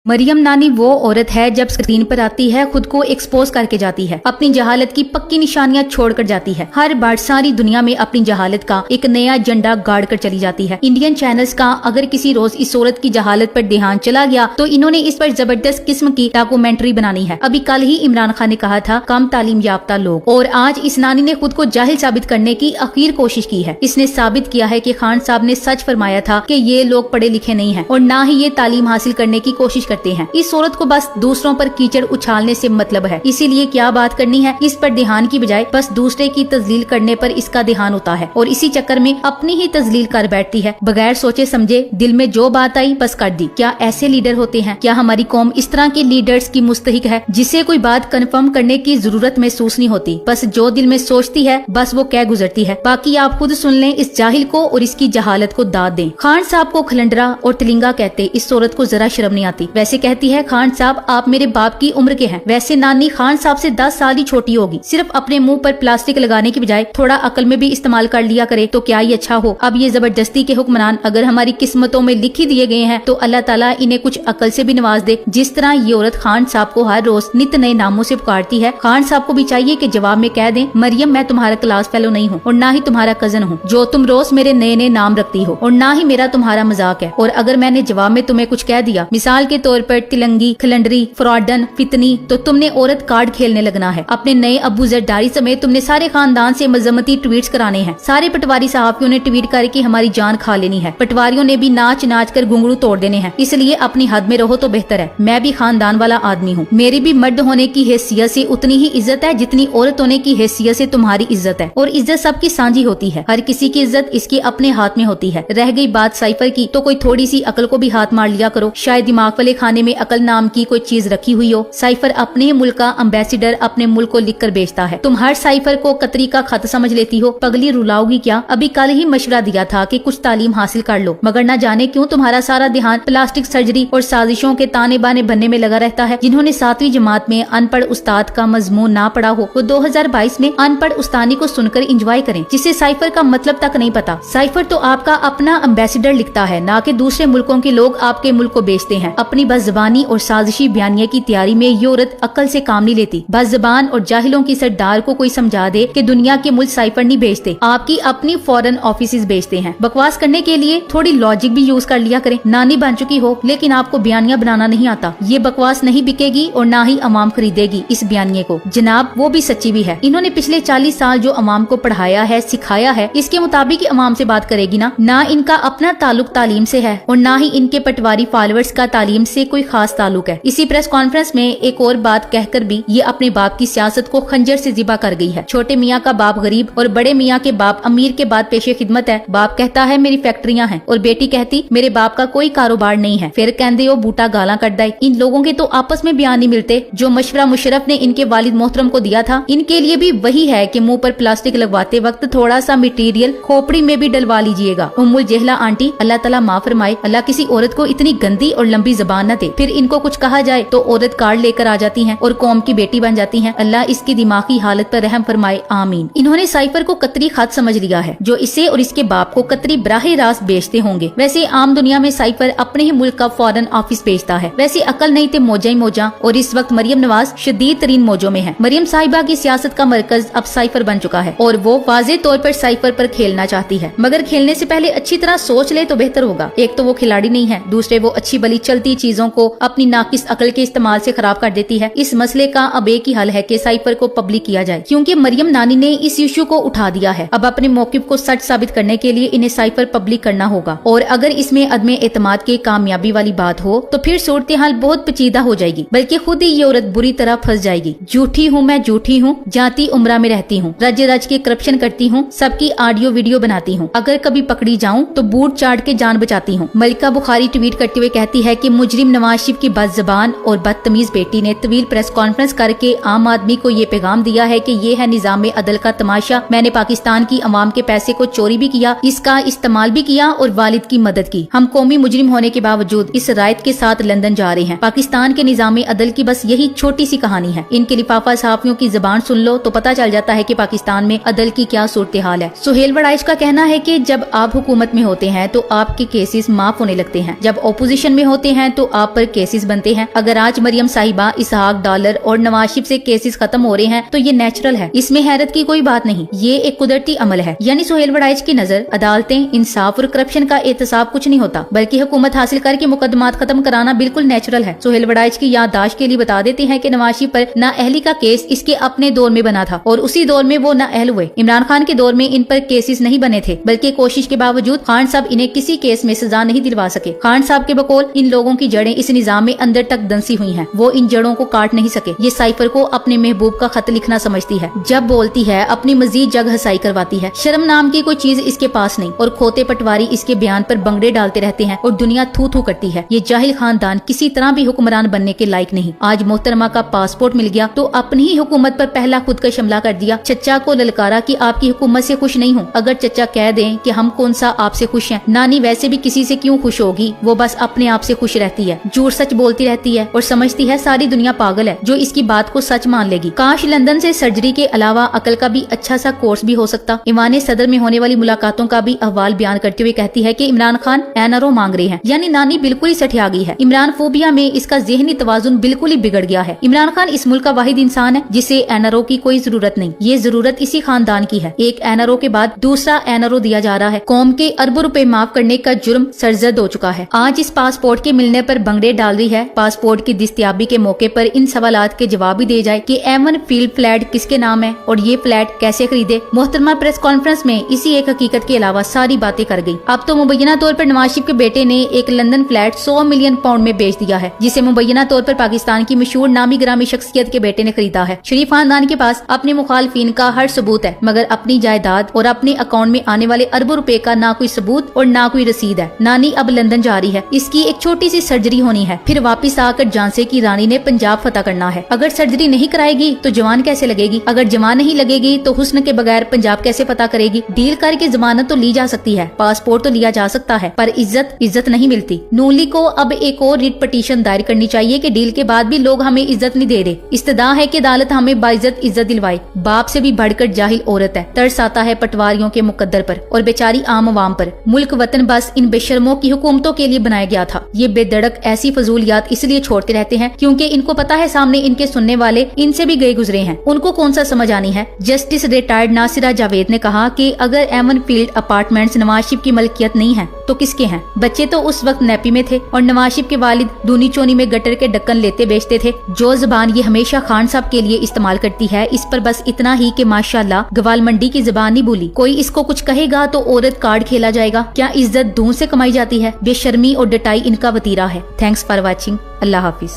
मरियम नानी वो औरत है जब स्क्रीन पर आती है खुद को एक्सपोज करके जाती है, अपनी जहालत की पक्की निशानियां छोड़कर जाती है। हर बार सारी दुनिया में अपनी जहालत का एक नया झंडा गाड़ कर चली जाती है। इंडियन चैनल्स का अगर किसी रोज इस औरत की जहालत पर ध्यान चला गया तो इन्होंने इस पर जबरदस्त किस्म की डॉक्यूमेंट्री बनानी है। अभी कल ही इमरान खान ने कहा था कम तालीम याफ्ता लोग, और आज इस नानी ने खुद को जाहिल साबित करने की आखिर कोशिश की है। इसने साबित किया है कि खान साहब ने सच फरमाया था कि ये लोग पढ़े लिखे नहीं हैं और ना ही ये तालीम हासिल करने की कोशिश करते हैं। इस औरत को बस दूसरों पर कीचड़ उछालने से मतलब है, इसीलिए क्या बात करनी है इस पर ध्यान की बजाय बस दूसरे की तजलील करने पर इसका ध्यान होता है और इसी चक्कर में अपनी ही तजलील कर बैठती है। बगैर सोचे समझे दिल में जो बात आई बस कर दी। क्या ऐसे लीडर होते हैं? क्या हमारी कौम इस तरह के लीडर्स की मुस्तहिक है जिसे कोई बात कंफर्म करने की जरूरत महसूस नहीं होती, बस जो दिल में सोचती है बस वो कह गुजरती है। बाकी आप खुद सुन लें इस जाहिल को और इसकी जहालत को दाद दें। खान साहब को खलंडरा और तिलिंगा कहते इस औरत को जरा शर्म नहीं आती। वैसे कहती है खान साहब आप मेरे बाप की उम्र के हैं। वैसे नानी खान साहब से 10 साल ही छोटी होगी। सिर्फ अपने मुंह पर प्लास्टिक लगाने की बजाय थोड़ा अकल में भी इस्तेमाल कर लिया करे तो क्या ही अच्छा हो। अब ये जबरदस्ती के हुक्मरान अगर हमारी किस्मतों में लिख ही दिए गए हैं तो अल्लाह ताला इन्हें कुछ अकल से भी नवाज दे। जिस तरह ये औरत खान साहब को हर रोज नित नए नामों से पुकारती है, खान साहब को भी चाहिए कि जवाब में कह दें मरियम मैं तुम्हारा क्लास फेलो नहीं हूँ और ना ही तुम्हारा कजन हूँ जो तुम रोज मेरे नए नए नाम रखती हो, और ना ही मेरा तुम्हारा मजाक है। और अगर मैंने जवाब में तुम्हें कुछ कह दिया, मिसाल के तौर पर तिलंगी, खलंडरी, फ्रॉडन, फितनी, तो तुमने औरत कार्ड खेलने लगना है। अपने नए अबू जरदारी समेत तुमने सारे खानदान से मजम्मती ट्वीट्स कराने हैं। सारे पटवारी सहाफियों ने ट्वीट करके हमारी जान खा लेनी है। पटवारियों ने भी नाच नाच कर घुंघरू तोड़ देने हैं। इसलिए अपनी हद में रहो तो बेहतर है। मैं भी खानदान वाला आदमी हूँ, मेरी भी मर्द होने की हैसियत से उतनी ही इज्जत है जितनी औरत होने की हैसियत से तुम्हारी इज्जत है। और इज्जत सबकी साझी होती है, हर किसी की इज्जत इसके अपने हाथ में होती है। रह गई बात साइफर की तो कोई थोड़ी सी अकल को भी हाथ मार लिया करो। शायद दिमाग वाले खाने में अकल नाम की कोई चीज रखी हुई हो। साइफर अपने ही मुल्क का एम्बेसडर अपने मुल्क को लिख कर बेचता है। तुम हर साइफर को कतरी का खत समझ लेती हो। पगली रुलाओगी क्या? अभी कल ही मशवरा दिया था कि कुछ तालीम हासिल कर लो, मगर न जाने क्यों तुम्हारा सारा ध्यान प्लास्टिक सर्जरी और साजिशों के ताने बाने बनने में लगा रहता है। जिन्होंने 7वीं जमात में अनपढ़ उस्ताद का मजमून ना पढ़ा हो वो 2022 में अनपढ़ उस्तानी को सुनकर इंजॉय करें, जिसे साइफर का मतलब तक नहीं पता। साइफर तो आपका अपना एम्बेसडर लिखता है, ना कि दूसरे मुल्कों के लोग आपके मुल्क को बेचते हैं। अपनी बज़बानी और साजिशी बयानिया की तैयारी में ये औरत अकल से काम नहीं लेती। बज़बान और जाहिलों की सरदार को कोई समझा दे कि दुनिया के मुल्क साइफर नहीं बेचते, आपकी अपनी फॉरेन ऑफिस बेचते हैं। बकवास करने के लिए थोड़ी लॉजिक भी यूज कर लिया करें। नानी बन चुकी हो लेकिन आपको बयानिया बनाना नहीं आता। ये बकवास नहीं बिकेगी और ना ही अवाम खरीदेगी इस बयानिये को। जनाब वो भी सच्ची भी है। इन्होंने पिछले 40 साल जो अवाम को पढ़ाया है, सिखाया है, इसके मुताबिक ही अवाम से बात करेगी ना इनका अपना ताल्लुक तालीम से है और ना ही इनके पटवारी फॉलोअर्स का तालीम से कोई खास ताल्लुक है। इसी प्रेस कॉन्फ्रेंस में एक और बात कहकर भी ये अपने बाप की सियासत को खंजर से जिबा कर गई है। छोटे मियाँ का बाप गरीब और बड़े मियाँ के बाप अमीर के बाद पेशे खिदमत है। बाप कहता है मेरी फैक्ट्रियाँ हैं और बेटी कहती मेरे बाप का कोई कारोबार नहीं है। फिर कहते हो बूटा गाला कट दाए। इन लोगों के तो आपस में बयान नहीं मिलते। जो मशवरा मुशर्रफ ने इनके वालिद मोहतरम को दिया था, इनके लिए भी वही है कि मुंह पर प्लास्टिक लगवाते वक्त थोड़ा सा मटेरियल खोपड़ी में भी डलवा लीजिएगा। उम्मुल जहला आंटी, अल्लाह ताला माफ फरमाए, अल्लाह किसी औरत को इतनी गंदी और लंबी जबान न दे। फिर इनको कुछ कहा जाए तो औरत कार्ड लेकर आ जाती हैं और कौम की बेटी बन जाती हैं। अल्लाह इसकी दिमागी हालत पर रहम फरमाए, आमीन। इन्होंने साइफर को कतरी खत समझ लिया है जो इसे और इसके बाप को कतरी बराहे रास्त बेचते होंगे। वैसे आम दुनिया में साइफर अपने ही मुल्क का फॉरेन ऑफिस बेचता है। वैसे अकल नहीं थे मौजा ही मौजा, और इस वक्त मरियम नवाज शदीद तरीन मौजों में है। मरियम साहिबा की सियासत का मरकज अब साइफर बन चुका है और वो वाज़ेह तौर पर साइफर पर खेलना चाहती है, मगर खेलने से पहले अच्छी तरह सोच ले तो बेहतर होगा। एक तो वो खिलाड़ी नहीं है, दूसरे वो अच्छी भली चलती चीजों को अपनी नाकिस अकल के इस्तेमाल से खराब कर देती है। इस मसले का अब एक ही हल है कि साइफर को पब्लिक किया जाए, क्योंकि मरियम नानी ने इस इशू को उठा दिया है। अब अपने मौकिफ को सच साबित करने के लिए इन्हें साइफर पब्लिक करना होगा, और अगर इसमें अदमे एतमाद की कामयाबी वाली बात हो तो फिर सूरत हाल बहुत पेचीदा हो जाएगी, बल्कि खुद ही ये औरत बुरी तरह फंस जाएगी। झूठी हूँ मैं, झूठी हूँ, जाती उम्रा में रहती हूँ, रज रज के करप्शन करती हूँ, सबकी ऑडियो वीडियो बनाती हूँ, अगर कभी पकड़ी जाऊँ तो बूट चाट के जान बचाती हूँ। मलिका बुखारी ट्वीट करते हुए कहती है कि मुजरिम नवाज शरीफ की बदजबान और बदतमीज बेटी ने तवील प्रेस कॉन्फ्रेंस करके आम आदमी को ये पैगाम दिया है कि ये है निजाम अदल का तमाशा। मैंने पाकिस्तान की अवाम के पैसे को चोरी भी किया, इसका इस्तेमाल भी किया और वालिद की मदद की। हम कौमी मुजरिम होने के बावजूद इस रायत के साथ लंदन जा रहे हैं। पाकिस्तान के निजाम अदल की बस यही छोटी सी कहानी है। इनके लिफाफा सहाफियों की जबान सुन लो तो पता चल जाता है कि पाकिस्तान में अदल की क्या सूरत हाल है। सुहेल वड़ाइश का कहना है कि जब आप हुकूमत में होते हैं तो आपके केसेस माफ होने लगते हैं, जब ओपोजिशन में होते हैं तो आप पर केसेस बनते हैं। अगर आज मरियम साहिबा, इसहाक डालर और नवाज शरीफ से केसेस खत्म हो रहे हैं तो ये नेचुरल है, इसमें हैरत की कोई बात नहीं, ये एक कुदरती अमल है। यानी सुहेल वड़ाइच की नजर अदालतें, इंसाफ और करप्शन का एहतसाब कुछ नहीं होता, बल्कि हुकूमत हासिल करके मुकदमात खत्म कराना बिल्कुल नेचुरल है। सुहेल वड़ाइच की याददाश्त के लिए बता देते हैं कि नवाज शरीफ पर नाअहली का केस इसके अपने दौर में बना था और उसी दौर में वो नाअहल हुए। इमरान खान के दौर में इन पर केसेस नहीं बने थे, बल्कि कोशिश के बावजूद खान साहब इन्हें किसी केस में सजा नहीं दिलवा सके। खान साहब के बकौल इन लोगों की जड़ें इस निजाम में अंदर तक दंसी हुई हैं, वो इन जड़ों को काट नहीं सके। ये साइफर को अपने महबूब का खत लिखना समझती है, जब बोलती है अपनी मजीद जग हसाई करवाती है। शर्म नाम की कोई चीज इसके पास नहीं और खोते पटवारी इसके बयान पर बंगड़े डालते रहते हैं और दुनिया थू थू करती है। ये जाहिल खानदान किसी तरह भी हुक्मरान बनने के लायक नहीं। आज मोहतरमा का पासपोर्ट मिल गया तो अपनी ही हुकूमत पर पहला खुद का हमला कर दिया। चचा को ललकारा कि आपकी हुकूमत से खुश नहीं हूँ। अगर चचा कह दें कि हम कौन सा आपसे खुश हैं, नानी वैसे भी किसी से क्यों खुश होगी, वो बस अपने आप से खुश रहती है, झूठ सच बोलती रहती है और समझती है सारी दुनिया पागल है जो इसकी बात को सच मान लेगी। काश लंदन से सर्जरी के अलावा अकल का भी अच्छा सा कोर्स भी हो सकता। ईवान सदर में होने वाली मुलाकातों का भी अहवाल बयान करते हुए कहती है कि इमरान खान एनआरओ मांग रहे हैं, यानी नानी बिल्कुल ही सठिया गई है। इमरान फोबिया में इसका ज़हनी तवाजुन बिल्कुल ही बिगड़ गया है। इमरान खान इस मुल्क का वाहिद इंसान है जिसे एनआरओ की कोई जरूरत नहीं, ये जरूरत इसी खानदान की है। एक एनआरओ के बाद दूसरा एनआरओ दिया जा रहा है। कौम के अरबों रुपए माफ करने का जुर्म सरजद हो चुका है। आज इस पासपोर्ट के मिलने पर बंगड़े डाल रही है। पासपोर्ट की दस्तयाबी के मौके पर इन सवालात के जवाब भी दिए जाए कि एवन फील्ड फ्लैट किसके नाम है और ये फ्लैट कैसे खरीदे। मोहतरमा प्रेस कॉन्फ्रेंस में इसी एक हकीकत के अलावा सारी बातें कर गई। अब तो मुबैना तौर पर नवाज शरीफ के बेटे ने एक लंदन फ्लैट 100 मिलियन पाउंड में बेच दिया है, जिसे मुबैना तौर पर पाकिस्तान की मशहूर नामी ग्रामी शख्सियत के बेटे ने खरीदा है। शरीफ खानदान के पास अपने मुखालफिन का हर सबूत है, मगर अपनी जायदाद और अपने अकाउंट में आने वाले अरबों रुपए का ना कोई सबूत और ना कोई रसीद है। नानी अब लंदन जा रही है, इसकी एक छोटी सी सर्जरी होनी है, फिर वापिस आकर झांसी की रानी ने पंजाब फतह करना है। अगर सर्जरी नहीं कराएगी तो जवान कैसे लगेगी, अगर जवान नहीं लगेगी तो हुस्न के बगैर पंजाब कैसे फतह करेगी। डील करके जमानत तो ली जा सकती है, पासपोर्ट तो लिया जा सकता है, पर इज्जत नहीं मिलती। नूली को अब एक और रिट पटिशन दायर करनी चाहिए कि डील के बाद भी लोग हमें इज्जत नहीं दे रहे। इस्तदा है कि अदालत हमें बाइज्जत इज्जत दिलवाए। बाप से भी बढ़कर जाहिल औरत है। तरस आता है पटवारियों के मुकद्दर पर और बेचारी आम आवाम पर। मुल्क वतन बस इन बेशर्मों की हुकूमतों के लिए बनाया गया था। ये बेधड़क ऐसी फजूलियात इसलिए छोड़ते रहते हैं क्योंकि इनको पता है सामने इनके सुनने वाले इनसे भी गए गुजरे हैं, उनको कौन सा समझ आनी है। जस्टिस रिटायर्ड नासिरा जावेद ने कहा कि अगर Avon field apartments Nawaz Sharif की मलकियत नहीं है तो किसके हैं। बच्चे तो उस वक्त नेपी में थे और नवाज शरीफ के वालिद दूनी चोनी में गटर के ढक्कन लेते बेचते थे। जो जबान ये हमेशा खान साहब के लिए इस्तेमाल करती है, इस पर बस इतना ही कि माशाल्लाह गवाल मंडी की जबान नहीं भूली। कोई इसको कुछ कहेगा तो औरत कार्ड खेला जाएगा। क्या इज्जत दूर से कमाई जाती है? बेशर्मी और डटाई इनका वतीरा है। Thanks for watching. Allah Hafiz.